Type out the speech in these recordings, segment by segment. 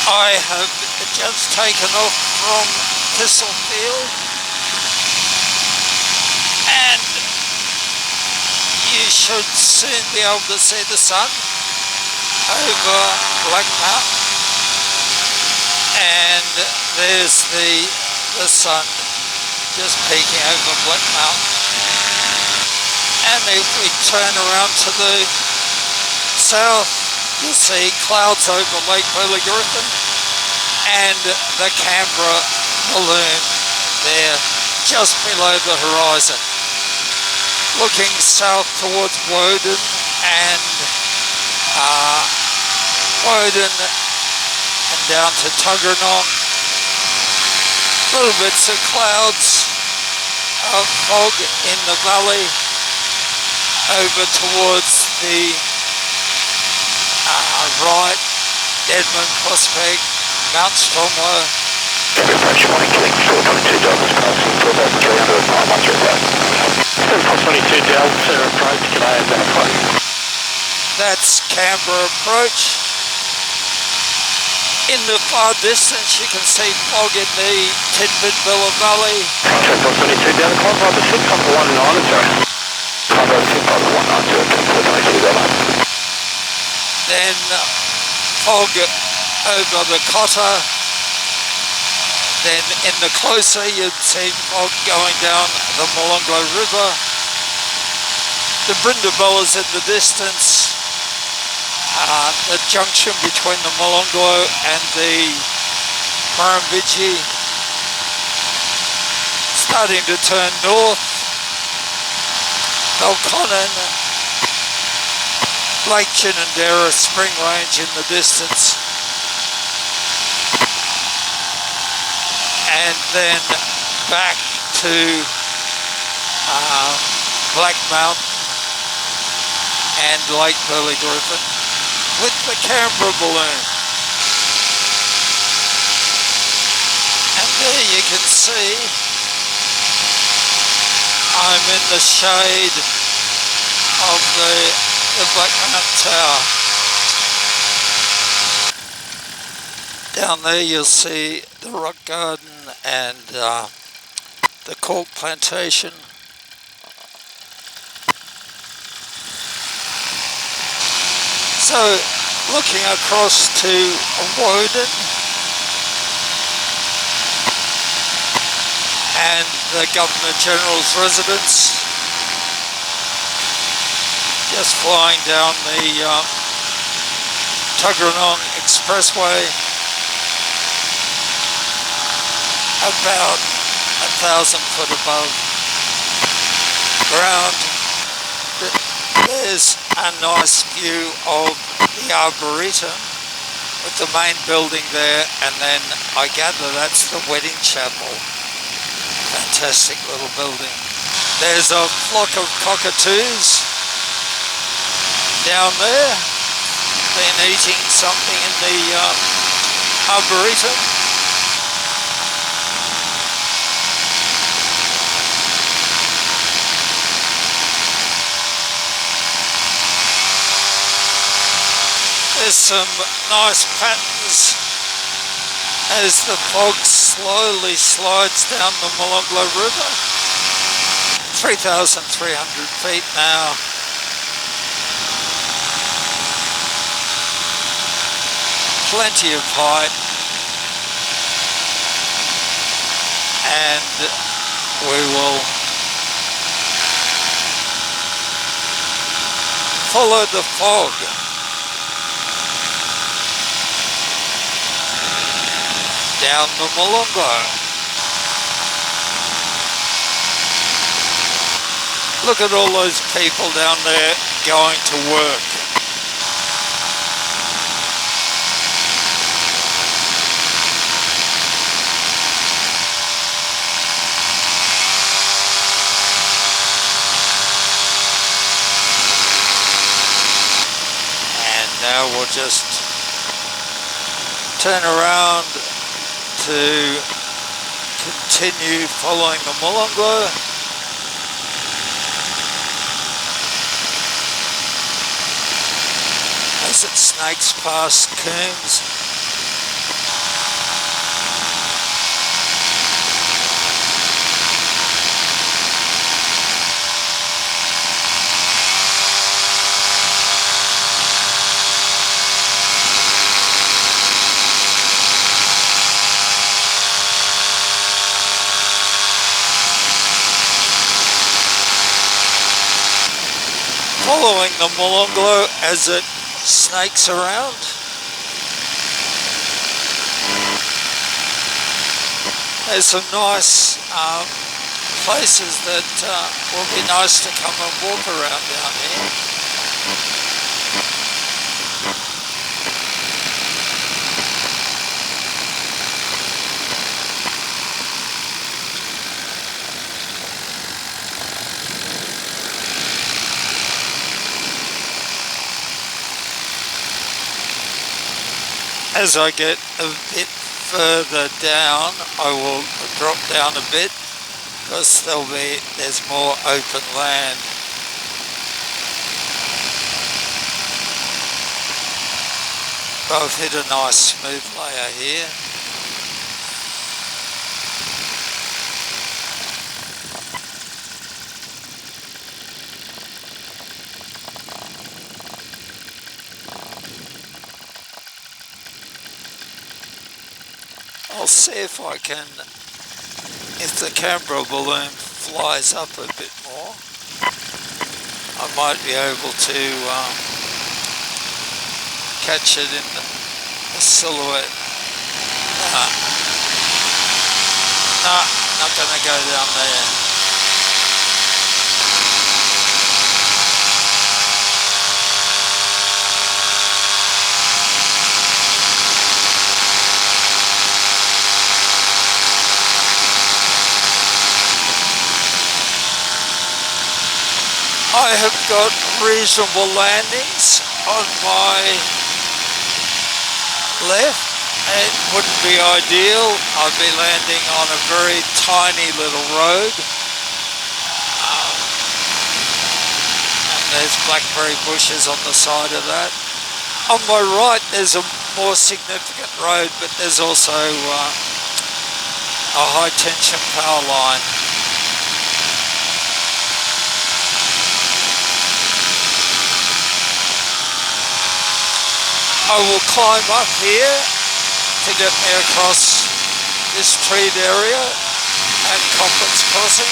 I have just taken off from Thistlefield, and you should soon be able to see the sun over Black Mountain, and there's the sun just peeking over Black Mountain. And if we turn around to the south, you'll see clouds over Lake Burley Griffin and the Canberra balloon there just below the horizon. Looking south towards Woden and down to Tuggeranong. Little bits of clouds, fog in the valley over towards the right, Deadman Prospect, Mount Stromlo. Approach morning, killing 422 Delta's passing for about 300 mile 422 Delta approach, today and then approach. That's Canberra approach. In the far distance you can see fog in the Tidbinbilla Valley. Contact 422 Delta, climb by the 6 on the 190, sorry. Climb by the 6 on the 190, 422 Delta. Then fog over the Cotter. Then in the closer you'd see fog going down the Molonglo River. The Brindabella's in the distance. The junction between the Molonglo and the Murrumbidgee starting to turn north. Belconnen, Lake Ginninderra Spring Range in the distance. And then back to Black Mountain and Lake Burley Griffin with the Canberra balloon. And there you can see I'm in the shade of the Black Mountain Tower. Down there you'll see the rock garden and the cork plantation. So looking across to Woden and the Governor General's residence, just flying down the Tuggeranong Expressway, about 1,000 foot above ground. There's a nice view of the Arboretum with the main building there, and then I gather that's the wedding chapel. Fantastic little building. There's a flock of cockatoos down there, been eating something in the Arboretum. There's some nice patterns as the fog slowly slides down the Molonglo River. 3,300 feet now. Plenty of height. And we will follow the fog down the Molonglo. Look at all those people down there going to work. And now we'll just turn around to continue following the Molonglo. As it snakes past Coombs. following the Molonglo as it snakes around. There's some nice places that will be nice to come and walk around down here. As I get a bit further down, I will drop down a bit because there's more open land. I've hit a nice smooth layer here. I'll see if I can, if the Canberra balloon flies up a bit more, I might be able to catch it in the silhouette. Nah, not going to go down there. I have got reasonable landings on my left. It wouldn't be ideal. I'd be landing on a very tiny little road. And there's blackberry bushes on the side of that. On my right there's a more significant road, but there's also a high tension power line. I will climb up here to get me across this treed area at Coppins Crossing.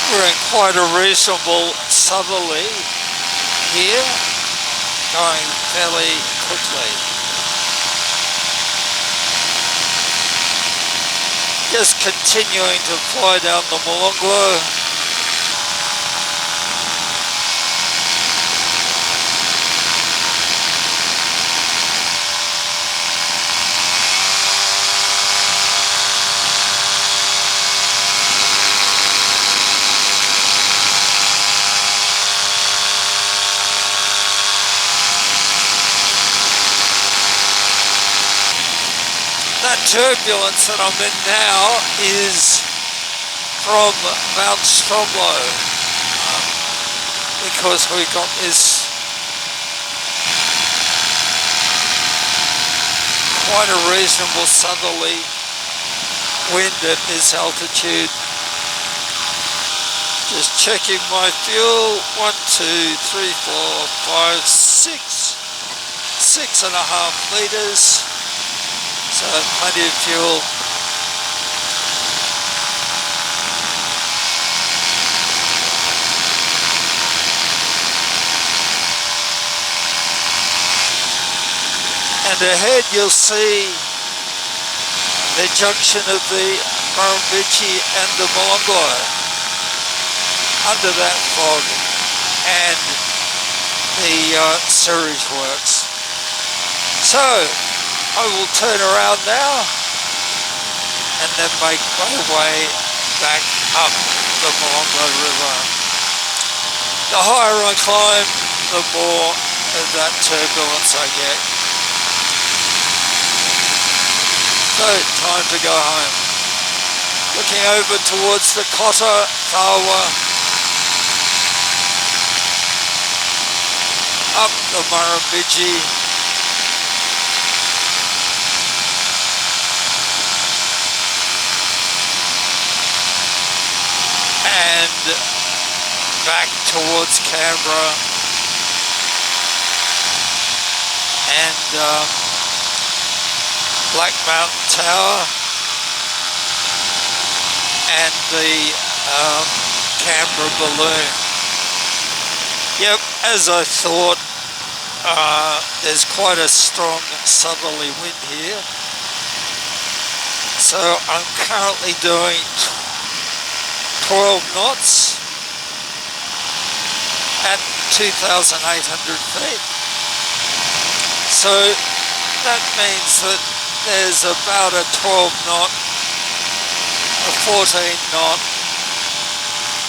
We're in quite a reasonable southerly here, going fairly quickly. Just continuing to fly down the Molonglo. That turbulence that I'm in now is from Mount Stromlo, because we got this quite a reasonable southerly wind at this altitude. Just checking my fuel. 1, 2, 3, 4, 5, 6. 6.5 litres. So plenty of fuel. And ahead you'll see the junction of the Murrumbidgee and the Molonglo under that fog, and the sewage works. So I will turn around now and then make my way back up the Molonglo River. The higher I climb, the more with that turbulence I get. So, time to go home. Looking over towards the Kota, Kawa, up the Murrumbidgee, and back towards Canberra, and Black Mountain Tower, and the Canberra balloon. Yep, as I thought, there's quite a strong southerly wind here. So I'm currently doing 12 knots at 2,800 feet. So that means that there's about a 12 knot, a 14 knot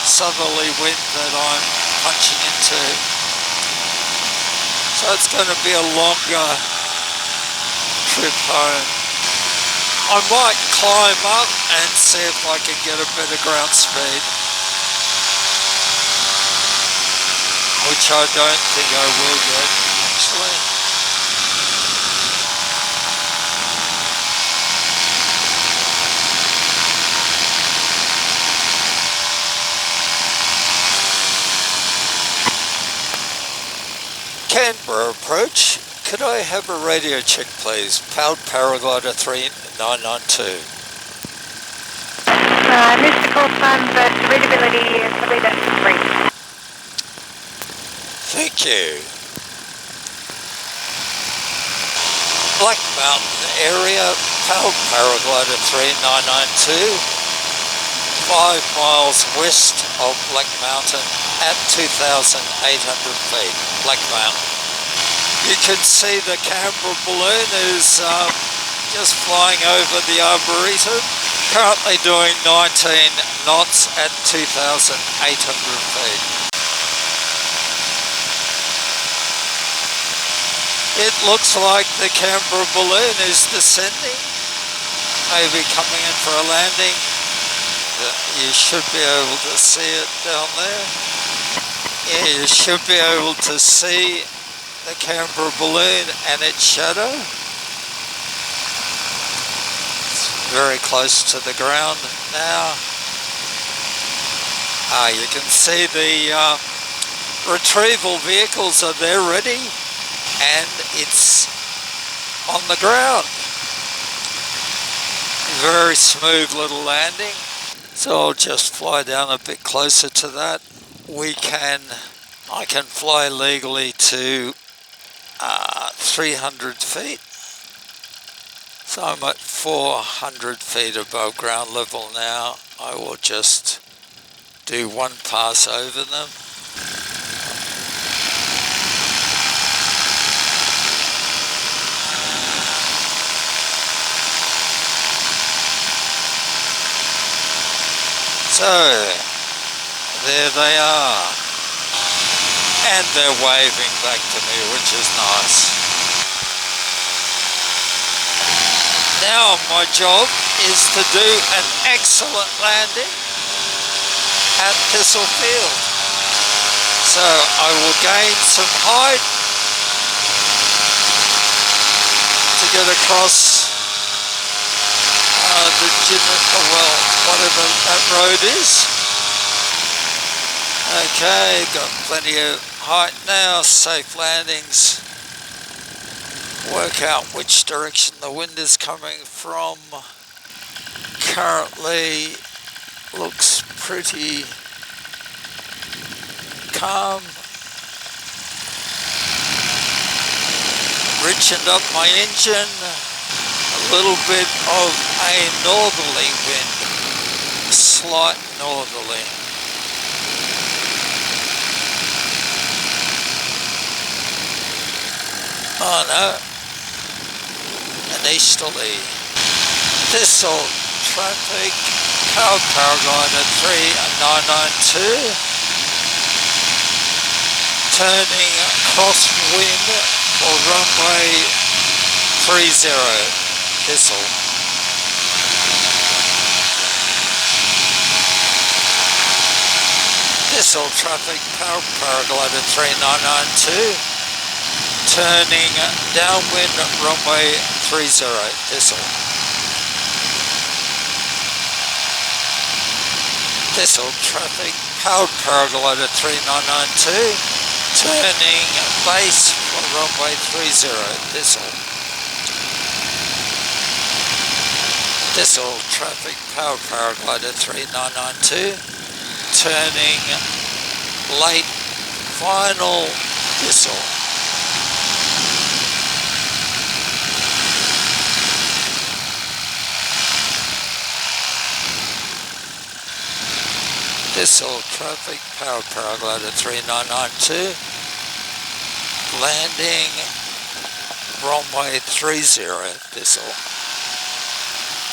southerly wind that I'm punching into. So it's going to be a longer trip home. I might climb up and see if I can get a better ground speed, which I don't think I will get, actually. Canberra approach. Could I have a radio check, please? Powered Paraglider 3992. Mr. Coulson, but readability is probably at 3. Thank you. Black Mountain area, Powered Paraglider 3992. 5 miles west of Black Mountain at 2,800 feet, Black Mountain. You can see the Canberra balloon is just flying over the Arboretum, currently doing 19 knots at 2,800 feet. It looks like the Canberra balloon is descending, maybe coming in for a landing. You should be able to see it down there. Yeah, you should be able to see the Canberra balloon and its shadow. It's very close to the ground now. You can see the retrieval vehicles are there ready, and it's on the ground. Very smooth little landing. So I'll just fly down a bit closer to that. I can fly legally to 300 feet. So I'm at 400 feet above ground level now. I will just do one pass over them. So, there they are, and they're waving back to me, which is nice. Now my job is to do an excellent landing at Thistlefield. So I will gain some height to get across whatever that road is. Okay, got plenty of height now, safe landings. Work out which direction the wind is coming from. Currently looks pretty calm. Richened up my engine. A little bit of a northerly wind, slight northerly. Oh no, an easterly. Thistle traffic, Powered Paraglider 3992, turning crosswind for runway 30, Thistle. Thistle traffic, paraglider 3992, turning downwind runway 30, Thistle. Thistle traffic, powered paraglider 3992, turning base for runway 30, Thistle. Thistle traffic, powered paraglider 3992, turning late final Thistle. Thistle traffic, powered paraglider 3992, landing runway 30, Thistle,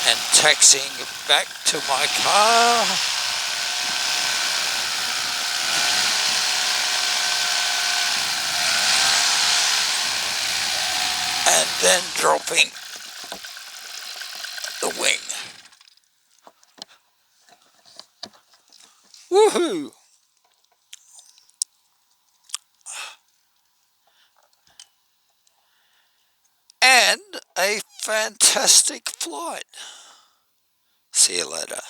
and taxiing back to my car. And then dropping the wing. Woohoo! And a fantastic flight. See you later.